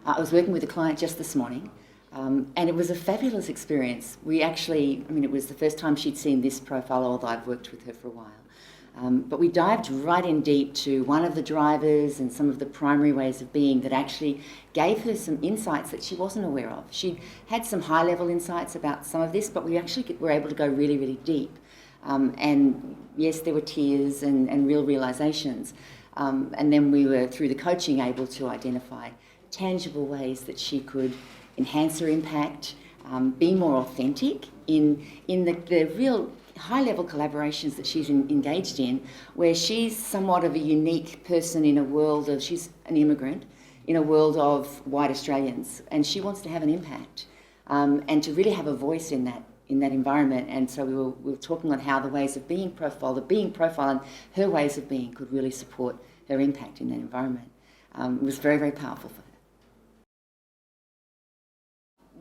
I was working with a client just this morning, and it was a fabulous experience. It was the first time she'd seen this profile, although I've worked with her for a while. But we dived right in deep to one of the drivers and some of the primary ways of being that actually gave her some insights that she wasn't aware of. She'd had some high-level insights about some of this, but we actually were able to go really, really deep. And yes, there were tears and real realizations. And then we were, through the coaching, able to identify tangible ways that she could enhance her impact, be more authentic in the real high-level collaborations that she's engaged in, where she's somewhat of a unique person in a world of, she's an immigrant, in a world of white Australians, and she wants to have an impact and to really have a voice in that environment. And so we were talking on how the ways of being profile, the being profile and her ways of being could really support her impact in that environment. It was very, very powerful for her.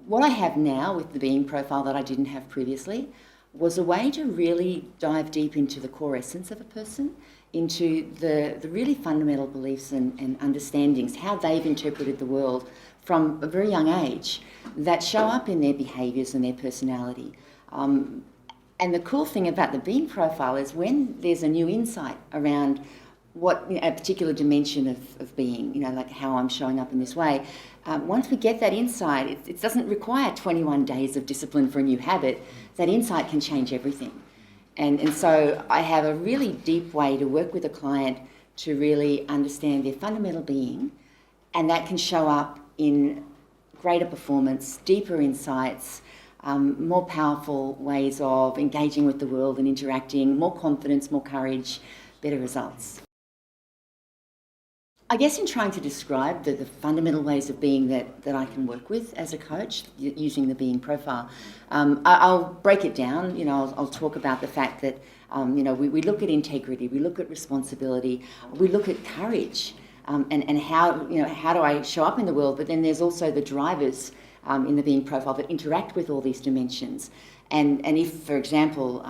What I have now with the being profile that I didn't have previously was a way to really dive deep into the core essence of a person, into the really fundamental beliefs and understandings, how they've interpreted the world from a very young age, that show up in their behaviours and their personality. And the cool thing about the being profile is when there's a new insight around what a particular dimension of being, like how I'm showing up in this way, once we get that insight, it doesn't require 21 days of discipline for a new habit. That insight can change everything. And so I have a really deep way to work with a client to really understand their fundamental being, and that can show up in greater performance, deeper insights, more powerful ways of engaging with the world and interacting, more confidence, more courage, better results. I guess in trying to describe the fundamental ways of being that I can work with as a coach using the being profile, I'll break it down. I'll talk about the fact that we look at integrity, we look at responsibility, we look at courage, and how do I show up in the world. But then there's also the drivers in the being profile that interact with all these dimensions. And if, for example,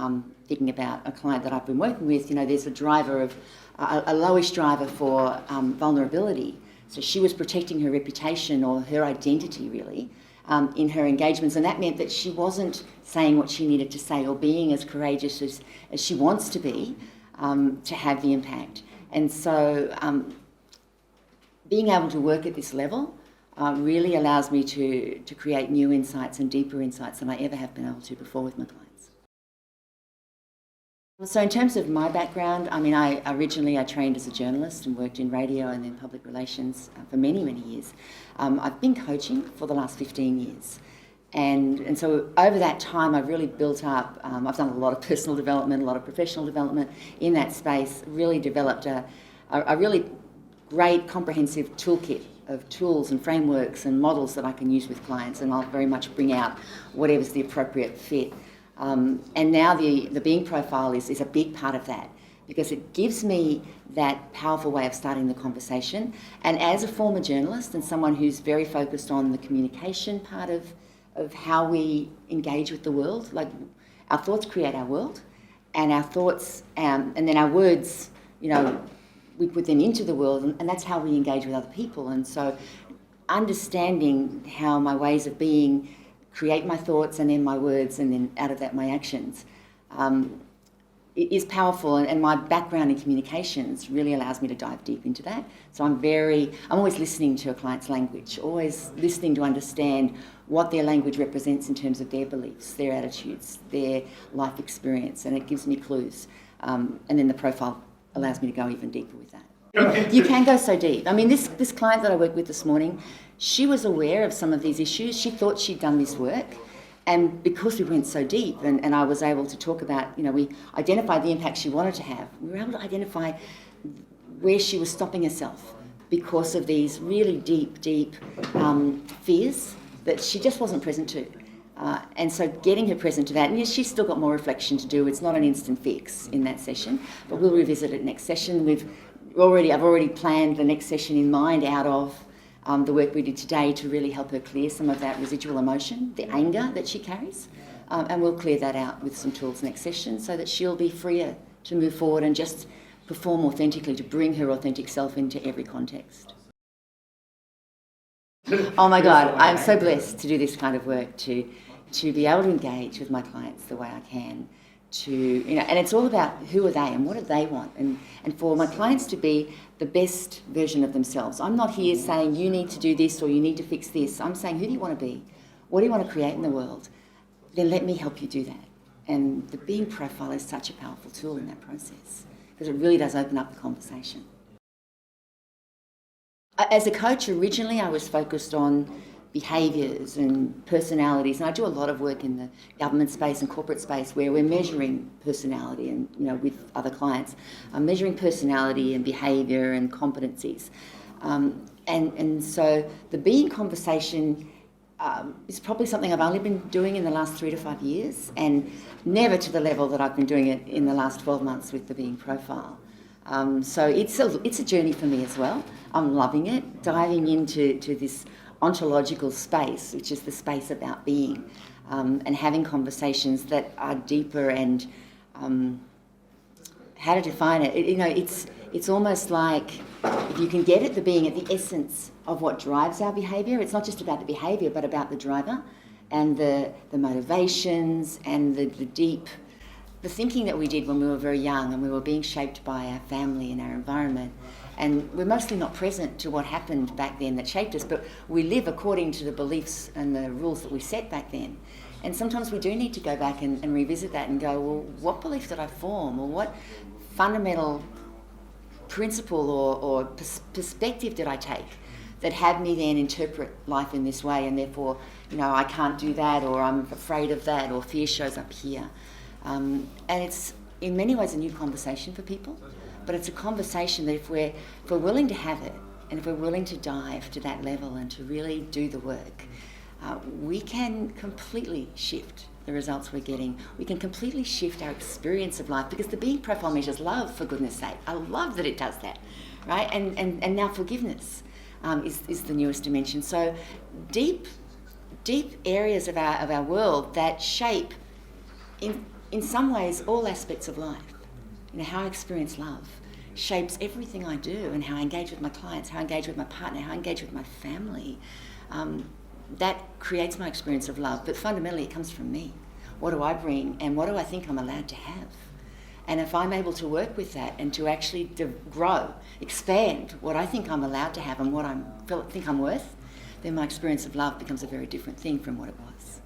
thinking about a client that I've been working with, there's a driver of a lowish driver for vulnerability. So she was protecting her reputation or her identity, really, in her engagements, and that meant that she wasn't saying what she needed to say or being as courageous as she wants to be to have the impact. And so being able to work at this level really allows me to create new insights and deeper insights than I ever have been able to before with my clients. So in terms of my background, I originally trained as a journalist and worked in radio and then public relations for many, many years. I've been coaching for the last 15 years. And so over that time, I've really built up, I've done a lot of personal development, a lot of professional development in that space, really developed a really great comprehensive toolkit of tools and frameworks and models that I can use with clients, and I'll very much bring out whatever's the appropriate fit. And now the being profile is a big part of that, because it gives me that powerful way of starting the conversation. And as a former journalist and someone who's very focused on the communication part of how we engage with the world, like our thoughts create our world, and our thoughts and then our words, we put them into the world, and that's how we engage with other people. And so understanding how my ways of being create my thoughts and then my words and then out of that my actions it is powerful, and my background in communications really allows me to dive deep into that. So I'm always listening to a client's language, always listening to understand what their language represents in terms of their beliefs, their attitudes, their life experience, and it gives me clues. And then the profile allows me to go even deeper with that. You can go so deep. This client that I worked with this morning, she was aware of some of these issues. She thought she'd done this work. And because we went so deep and I was able to talk about, we identified the impact she wanted to have. We were able to identify where she was stopping herself because of these really deep fears that she just wasn't present to. And so getting her present to that, and yes, she's still got more reflection to do. It's not an instant fix in that session, but we'll revisit it next session. I've already planned the next session in mind out of the work we did today to really help her clear some of that residual emotion, the anger that she carries. And we'll clear that out with some tools next session so that she'll be freer to move forward and just perform authentically, to bring her authentic self into every context. Oh my God, I'm so blessed to do this kind of work, to be able to engage with my clients the way I can, and it's all about who are they and what do they want, and for my clients to be the best version of themselves. I'm not here saying you need to do this or you need to fix this. I'm saying, who do you want to be? What do you want to create in the world? Then let me help you do that. And the being profile is such a powerful tool in that process because it really does open up the conversation. As a coach, originally I was focused on behaviours and personalities, and I do a lot of work in the government space and corporate space where we're measuring personality, and with other clients, I'm measuring personality and behaviour and competencies, and so the being conversation is probably something I've only been doing in the last 3 to 5 years, and never to the level that I've been doing it in the last 12 months with the being profile. So it's a journey for me as well. I'm loving it, diving into this ontological space, which is the space about being, and having conversations that are deeper and how to define it. It's almost like if you can get at the being, at the essence of what drives our behaviour. It's not just about the behaviour, but about the driver and the motivations and the thinking that we did when we were very young and we were being shaped by our family and our environment. And we're mostly not present to what happened back then that shaped us, but we live according to the beliefs and the rules that we set back then. And sometimes we do need to go back and revisit that and go, well, what belief did I form, or what fundamental principle or perspective did I take that had me then interpret life in this way, and therefore, I can't do that, or I'm afraid of that, or fear shows up here. And it's in many ways a new conversation for people, but it's a conversation that if we're willing to have it, and if we're willing to dive to that level and to really do the work, we can completely shift the results we're getting. We can completely shift our experience of life, because the being profile measures love, for goodness sake. I love that it does that, right? And now forgiveness is the newest dimension. So deep areas of our world that shape in some ways all aspects of life. How I experience love shapes everything I do, and how I engage with my clients, how I engage with my partner, how I engage with my family. That creates my experience of love, but fundamentally it comes from me. What do I bring, and what do I think I'm allowed to have? And if I'm able to work with that and to actually grow, expand what I think I'm allowed to have and what I think I'm worth, then my experience of love becomes a very different thing from what it was.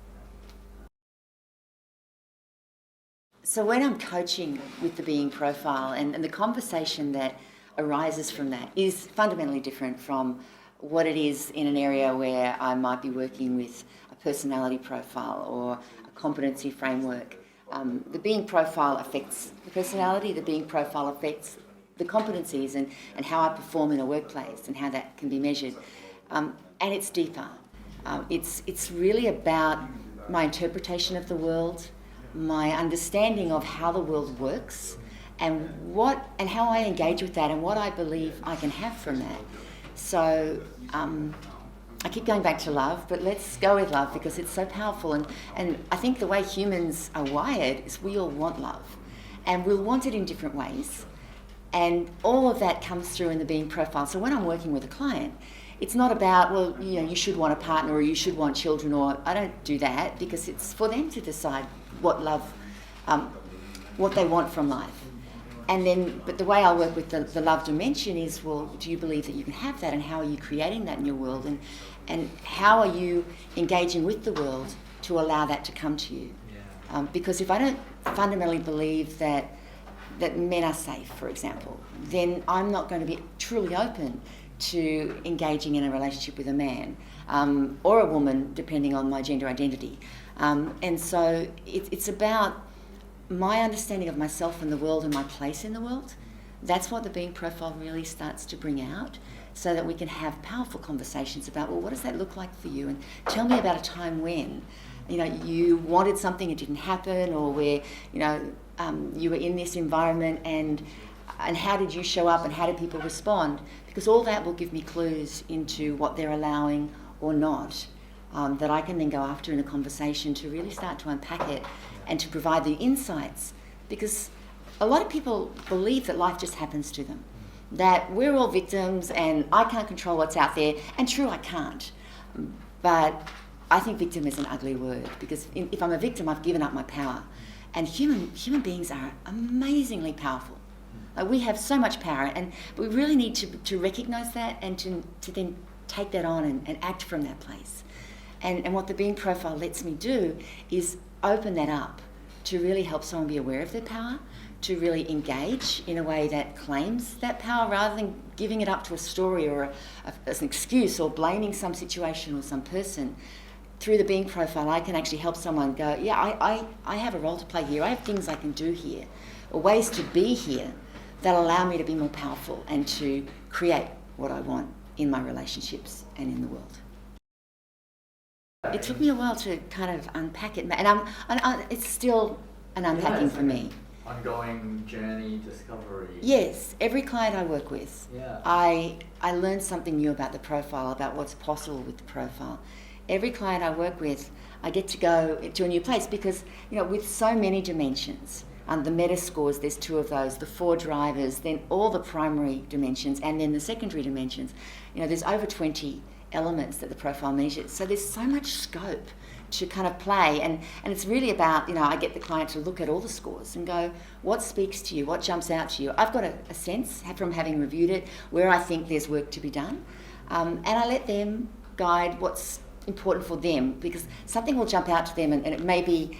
So when I'm coaching with the being profile, and the conversation that arises from that is fundamentally different from what it is in an area where I might be working with a personality profile or a competency framework. The being profile affects the personality, the being profile affects the competencies and how I perform in a workplace and how that can be measured. And it's deeper. It's really about my interpretation of the world, my understanding of how the world works, and how I engage with that, and what I believe I can have from that. So I keep going back to love, but let's go with love because it's so powerful. And I think the way humans are wired is we all want love, and we'll want it in different ways. And all of that comes through in the being profile. So when I'm working with a client, it's not about, well, you should want a partner or you should want children, or I don't do that, because it's for them to decide what they want from life. And then, but the way I work with the love dimension is, well, do you believe that you can have that, and how are you creating that in your world, and how are you engaging with the world to allow that to come to you? Because if I don't fundamentally believe that men are safe, for example, then I'm not going to be truly open to engaging in a relationship with a man or a woman, depending on my gender identity. And so it's about my understanding of myself and the world and my place in the world. That's what the being profile really starts to bring out, so that we can have powerful conversations about, well, what does that look like for you? And tell me about a time when, you wanted something, it didn't happen, or where, you were in this environment, and how did you show up, and how did people respond? Because all that will give me clues into what they're allowing or not, that I can then go after in a conversation to really start to unpack it and to provide the insights. Because a lot of people believe that life just happens to them, that we're all victims and I can't control what's out there, and true, I can't. But I think victim is an ugly word, because if I'm a victim, I've given up my power. And human beings are amazingly powerful. We have so much power, and we really need to recognise that and to then take that on and act from that place. And what the being profile lets me do is open that up to really help someone be aware of their power, to really engage in a way that claims that power rather than giving it up to a story or as an excuse or blaming some situation or some person. Through the being profile, I can actually help someone go, yeah, I have a role to play here. I have things I can do here, or ways to be here that allow me to be more powerful and to create what I want in my relationships and in the world. It took me a while to kind of unpack it, and it's still an unpacking for me. Ongoing journey, discovery. Yes, every client I work with, I learn something new about the profile, about what's possible with the profile. Every client I work with, I get to go to a new place because, with so many dimensions, the meta scores, there's 2 of those, the 4 drivers, then all the primary dimensions, and then the secondary dimensions. There's over 20 elements that the profile measures. So there's so much scope to kind of play, and it's really about, I get the client to look at all the scores and go, what speaks to you, what jumps out to you? I've got a sense from having reviewed it where I think there's work to be done, and I let them guide what's important for them, because something will jump out to them, and it may be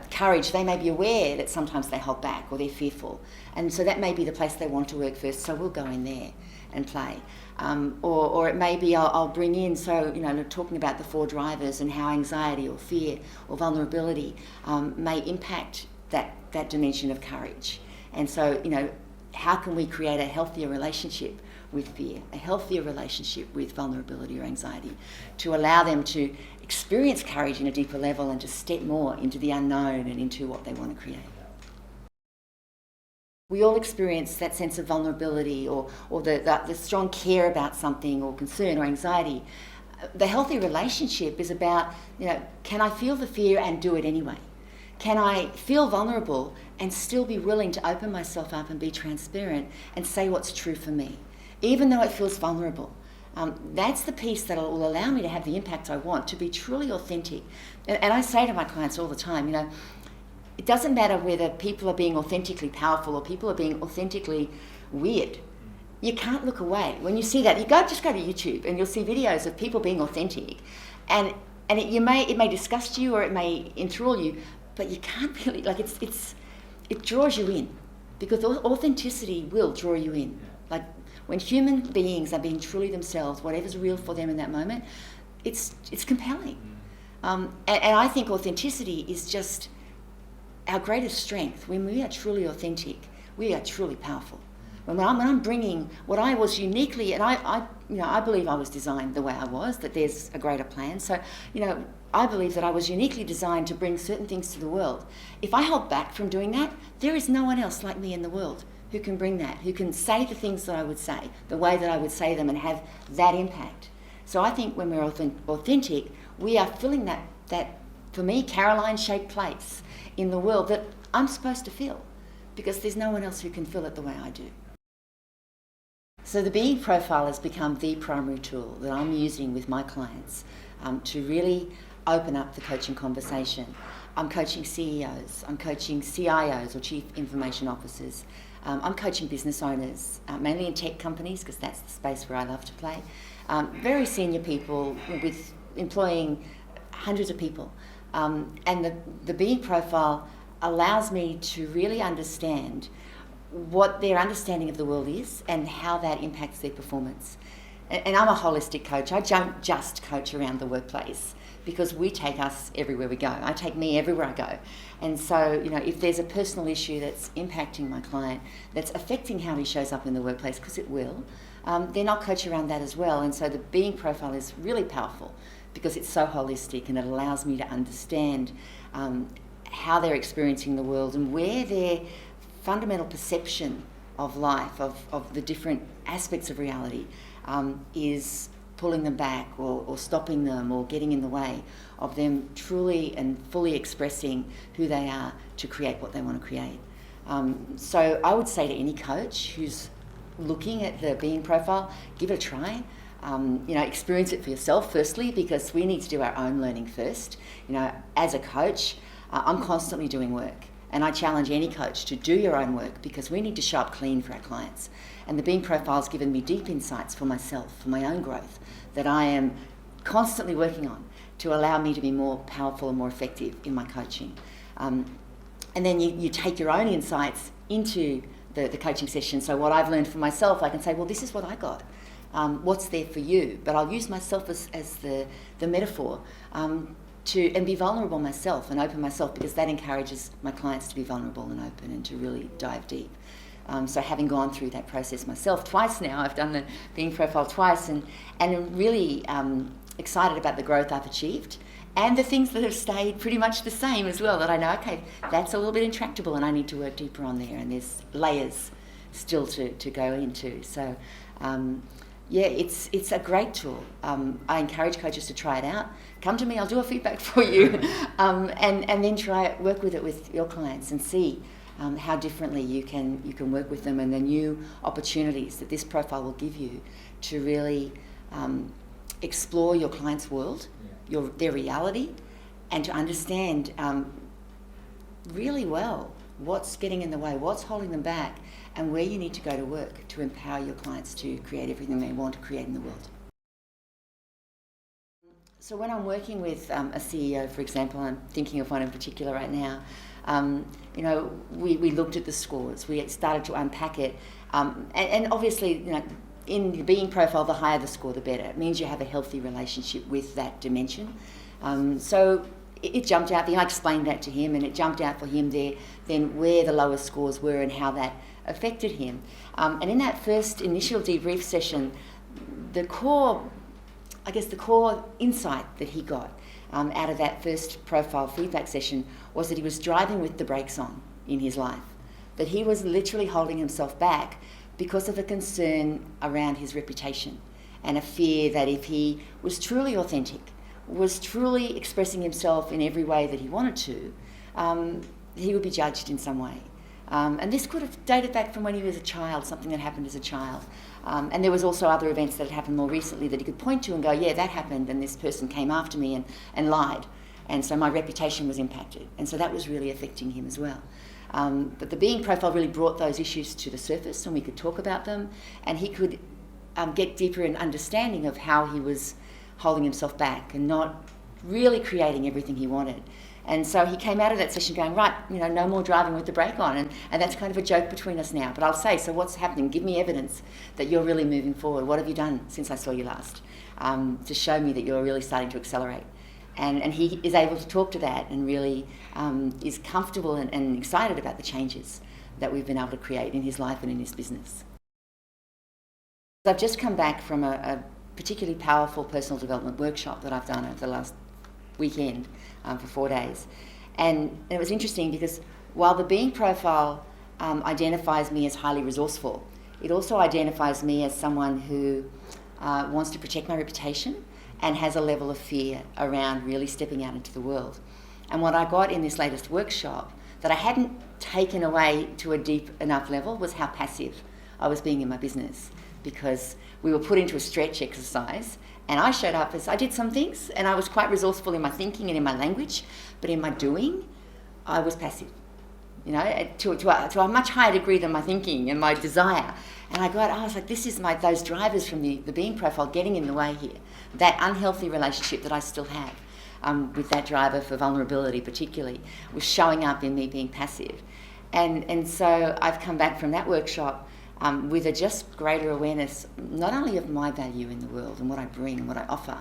courage. They may be aware that sometimes they hold back or they're fearful, and so that may be the place they want to work first, so we'll go in there and play. Or it may be I'll bring in, talking about the 4 drivers and how anxiety or fear or vulnerability may impact that dimension of courage. And so, how can we create a healthier relationship with fear, a healthier relationship with vulnerability or anxiety, to allow them to experience courage in a deeper level and to step more into the unknown and into what they want to create. We all experience that sense of vulnerability or the strong care about something or concern or anxiety. The healthy relationship is about, can I feel the fear and do it anyway? Can I feel vulnerable and still be willing to open myself up and be transparent and say what's true for me, even though it feels vulnerable? That's the piece that will allow me to have the impact I want, to be truly authentic. And I say to my clients all the time, it doesn't matter whether people are being authentically powerful or people are being authentically weird. You can't look away. When you see that, just go to YouTube and you'll see videos of people being authentic, and it may disgust you or it may enthrall you, but you can't really, it draws you in, because authenticity will draw you in. Like when human beings are being truly themselves, whatever's real for them in that moment, it's compelling. And I think authenticity is just our greatest strength. When we are truly authentic, we are truly powerful. When I'm bringing what I was uniquely, and I believe I was designed the way I was, that there's a greater plan. So, I believe that I was uniquely designed to bring certain things to the world. If I hold back from doing that, there is no one else like me in the world who can bring that, who can say the things that I would say, the way that I would say them, and have that impact. So I think when we're authentic, we are filling that for me, Caroline-shaped place in the world that I'm supposed to fill, because there's no one else who can fill it the way I do. So the being profile has become the primary tool that I'm using with my clients to really open up the coaching conversation. I'm coaching CEOs, I'm coaching CIOs or Chief Information Officers, I'm coaching business owners, mainly in tech companies, because that's the space where I love to play. Very senior people with employing hundreds of people. And the being profile allows me to really understand what their understanding of the world is and how that impacts their performance. And I'm a holistic coach. I don't just coach around the workplace, because we take us everywhere we go. I take me everywhere I go. And so, if there's a personal issue that's impacting my client, that's affecting how he shows up in the workplace, because it will, then I'll coach around that as well. And so the being profile is really powerful, because it's so holistic and it allows me to understand how they're experiencing the world and where their fundamental perception of life, of the different aspects of reality, is pulling them back or stopping them or getting in the way of them truly and fully expressing who they are to create what they want to create. So I would say to any coach who's looking at the being profile, give it a try. experience it for yourself firstly, because we need to do our own learning first. As a coach, I'm constantly doing work, and I challenge any coach to do your own work, because we need to show up clean for our clients. And the Being Profile's given me deep insights for myself, for my own growth, that I am constantly working on to allow me to be more powerful and more effective in my coaching. And then you take your own insights into the coaching session. So what I've learned for myself, I can say, well, this is what I got. What's there for you? But I'll use myself as the metaphor and be vulnerable myself and open myself, because that encourages my clients to be vulnerable and open and to really dive deep. So having gone through that process myself twice now, I've done the Being Profile twice, and I'm really excited about the growth I've achieved, and the things that have stayed pretty much the same as well, that I know, okay, that's a little bit intractable and I need to work deeper on there, and there's layers still to go into. So it's a great tool. I encourage coaches to try it out. Come to me, I'll do a feedback for you, and then work with it with your clients and see how differently you can work with them, and the new opportunities that this profile will give you to really explore your client's world, their reality, and to understand really well what's getting in the way, what's holding them back, and where you need to go to work to empower your clients to create everything they want to create in the world. So when I'm working with a CEO, for example, I'm thinking of one in particular right now, we looked at the scores, we started to unpack it, and obviously, in the Being Profile, the higher the score, the better. It means you have a healthy relationship with that dimension. So it jumped out, I explained that to him, and it jumped out for him there, then where the lowest scores were and how that affected him. And in that first initial debrief session, the core insight that he got out of that first profile feedback session was that he was driving with the brakes on in his life, that he was literally holding himself back because of a concern around his reputation, and a fear that if he was truly authentic, was truly expressing himself in every way that he wanted to, he would be judged in some way. And this could have dated back from when he was a child, something that happened as a child. And there was also other events that had happened more recently that he could point to and go, yeah, that happened, and this person came after me and lied. And so my reputation was impacted. And so that was really affecting him as well. But the Being Profile really brought those issues to the surface, and we could talk about them, and he could get deeper in understanding of how he was holding himself back and not really creating everything he wanted. And so he came out of that session going, right, no more driving with the brake on. And that's kind of a joke between us now. But I'll say, so what's happening? Give me evidence that you're really moving forward. What have you done since I saw you last to show me that you're really starting to accelerate? And he is able to talk to that and really is comfortable and excited about the changes that we've been able to create in his life and in his business. I've just come back from a particularly powerful personal development workshop that I've done over the last weekend for 4 days. And it was interesting because while the Being Profile identifies me as highly resourceful, it also identifies me as someone who wants to protect my reputation and has a level of fear around really stepping out into the world. And what I got in this latest workshop that I hadn't taken away to a deep enough level was how passive I was being in my business, because we were put into a stretch exercise, and I showed up as I did some things, and I was quite resourceful in my thinking and in my language, but in my doing, I was passive, to a much higher degree than my thinking and my desire. And I was like, this is those drivers from the Being Profile getting in the way here. That unhealthy relationship that I still have with that driver for vulnerability particularly was showing up in me being passive. And so I've come back from that workshop with a just greater awareness, not only of my value in the world and what I bring and what I offer,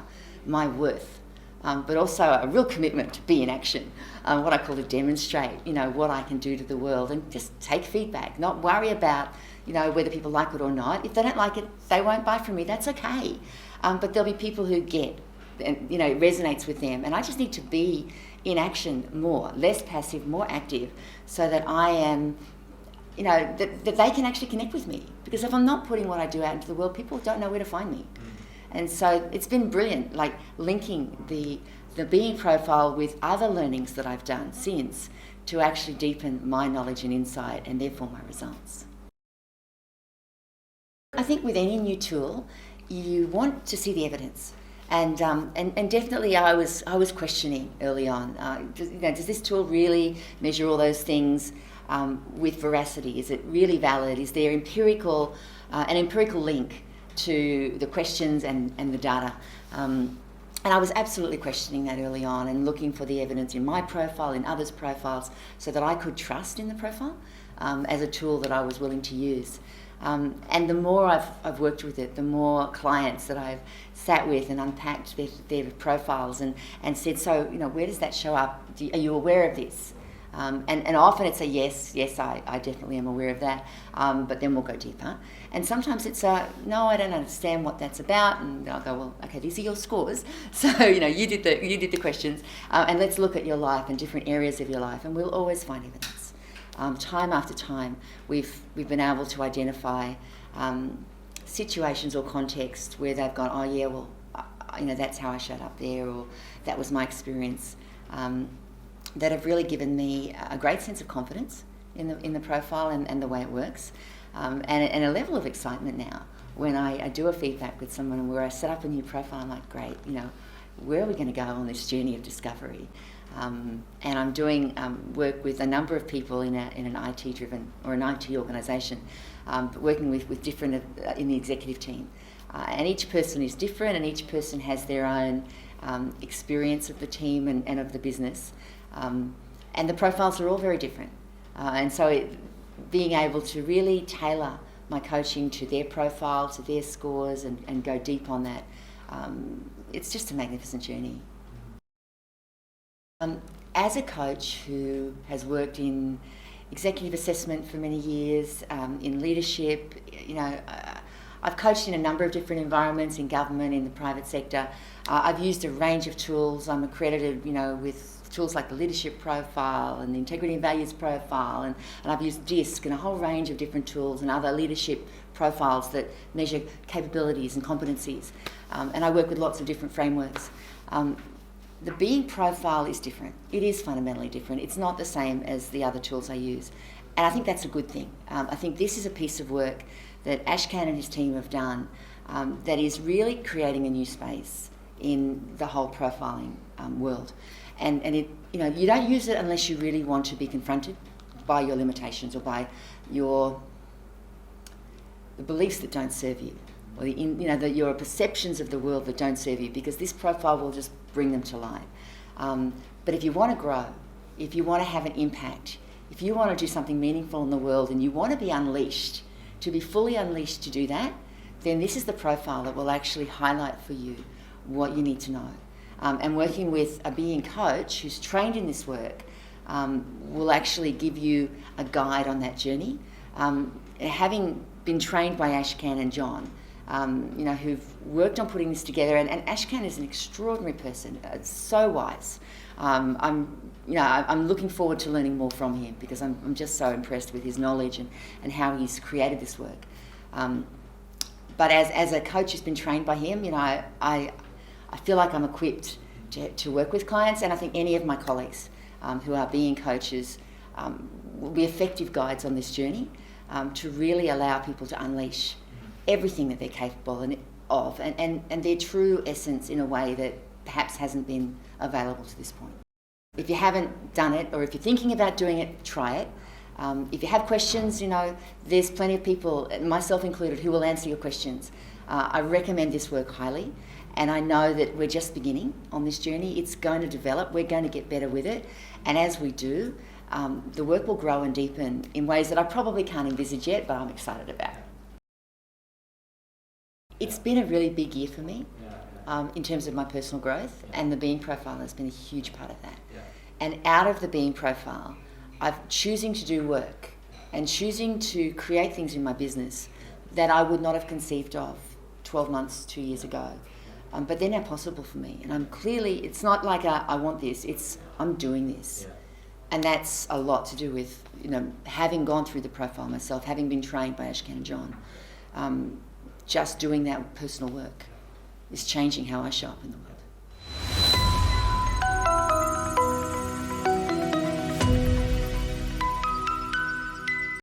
my worth, but also a real commitment to be in action, what I call to demonstrate, what I can do to the world, and just take feedback, not worry about, whether people like it or not. If they don't like it, they won't buy from me, that's okay. But there'll be people who get, and, it resonates with them, and I just need to be in action more, less passive, more active, so that I am, that they can actually connect with me. Because if I'm not putting what I do out into the world, people don't know where to find me. And so it's been brilliant, like linking the Being Profile with other learnings that I've done since to actually deepen my knowledge and insight, and therefore my results. I think with any new tool, you want to see the evidence. And definitely I was questioning early on, does this tool really measure all those things with veracity? Is it really valid? Is there an empirical link to the questions and the data? And I was absolutely questioning that early on and looking for the evidence in my profile, in others' profiles, so that I could trust in the profile as a tool that I was willing to use. And the more I've worked with it, the more clients that I've sat with and unpacked their profiles and said, so, where does that show up? Are you aware of this? And often it's a yes, I definitely am aware of that, but then we'll go deeper. And sometimes it's a, no, I don't understand what that's about, and I'll go, well, okay, these are your scores. So, you did the questions, and let's look at your life and different areas of your life, and we'll always find evidence. Time after time, we've been able to identify situations or contexts where they've gone, oh yeah, well, that's how I showed up there, or that was my experience. That have really given me a great sense of confidence in the profile and the way it works, and a level of excitement now when I do a feedback with someone where I set up a new profile. I'm like, great, where are we going to go on this journey of discovery? And I'm doing work with a number of people in an IT-driven or an IT organisation, working with different in the executive team, and each person is different, and each person has their own experience of the team and of the business. And the profiles are all very different. And so being able to really tailor my coaching to their profile, to their scores, and go deep on that, it's just a magnificent journey. As a coach who has worked in executive assessment for many years, in leadership, I've coached in a number of different environments, in government, in the private sector. I've used a range of tools. I'm accredited, with tools like the leadership profile and the integrity and values profile, and I've used DISC and a whole range of different tools and other leadership profiles that measure capabilities and competencies. And I work with lots of different frameworks. The being profile is different. It is fundamentally different. It's not the same as the other tools I use. And I think that's a good thing. I think this is a piece of work that Ashkan and his team have done that is really creating a new space in the whole profiling world. And it, you don't use it unless you really want to be confronted by your limitations or by the beliefs that don't serve you, or your perceptions of the world that don't serve you, because this profile will just bring them to light. But if you want to grow, if you want to have an impact, if you want to do something meaningful in the world and you want to be unleashed, to be fully unleashed to do that, then this is the profile that will actually highlight for you what you need to know. And working with a being coach who's trained in this work will actually give you a guide on that journey. Having been trained by Ashkan and John, who've worked on putting this together, and Ashkan is an extraordinary person, so wise. I'm looking forward to learning more from him, because I'm just so impressed with his knowledge and how he's created this work. But as a coach who's been trained by him, I feel like I'm equipped to work with clients, and I think any of my colleagues who are being coaches will be effective guides on this journey to really allow people to unleash everything that they're capable of and their true essence in a way that perhaps hasn't been available to this point. If you haven't done it, or if you're thinking about doing it, try it. If you have questions, there's plenty of people, myself included, who will answer your questions. I recommend this work highly. And I know that we're just beginning on this journey. It's going to develop. We're going to get better with it. And as we do, the work will grow and deepen in ways that I probably can't envisage yet, but I'm excited about. It's been a really big year for me in terms of my personal growth, and the being profile has been a huge part of that. And out of the being profile, I'm choosing to do work and choosing to create things in my business that I would not have conceived of 12 months, 2 years ago. But they're now possible for me. And I'm clearly, it's not like I want this, it's I'm doing this. And that's a lot to do with, having gone through the profile myself, having been trained by Ashkan and John. Just doing that personal work is changing how I show up in the world.